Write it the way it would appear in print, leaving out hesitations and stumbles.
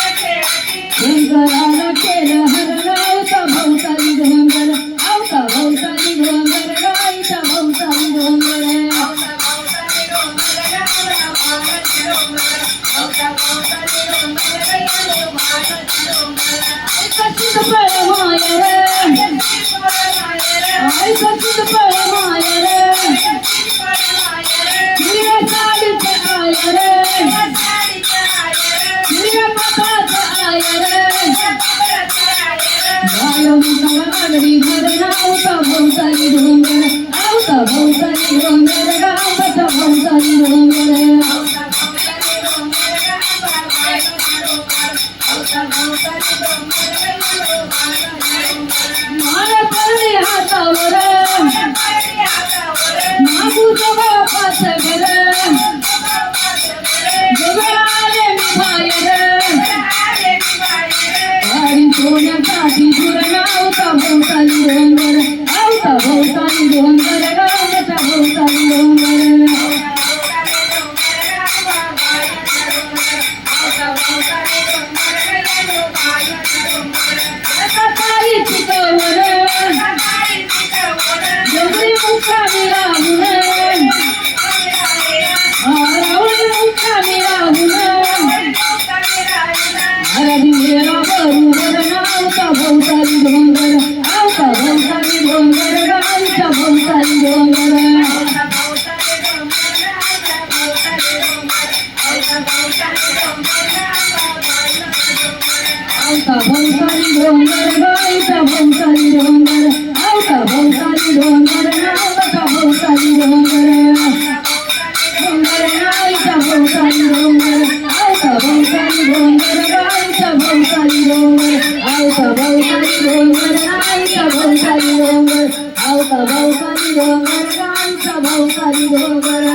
डोंगराला केलं हरण आवता भोवताली डोंगर आवता भोवताली डोंगर गाईच्या भोवताली डोंगर कशीच पळ माय रे आई कशीच पळ माय रे हिरव्या साडीचे आय रे हिरव्या पापाचं आय रे लागली घर आवता भोवताली डोंगर आवता भोवताली डोंगर गावाच्या भोवताली डोंगर माया पडली हातावर मागूच्या बापाचं घर जवळ आले मी बाहेर गाडी सोन्यासाठी धुरण आवता भोवताली डोंगर आवता भोवताली डोंगर गावाच्या भोवताली डोंगर सकाळी चितवर डोंगरी मुक्कामी राहून रावळी मुक्कामी राहून हरदिवेला बरोबर आवता भोवताली डोंगर आवता भोवताली डोंगर गाईच्या भोवताली डोंगर आवता भोवताली डोंगर गाईच्या भोवताली डोंगर आवता भोवताली डोंगर नावाच्या भोवताली डोंगर डोंगर गाईच्या भोवताली डोंगर आवता भोवताली डोंगर गाईच्या भोवताली डोंगर आवता भोवताली डोंगर गाईच्या भोवताली डोंगर आवता भोवताली डोंगर गाईच्या भोवताली डोंगर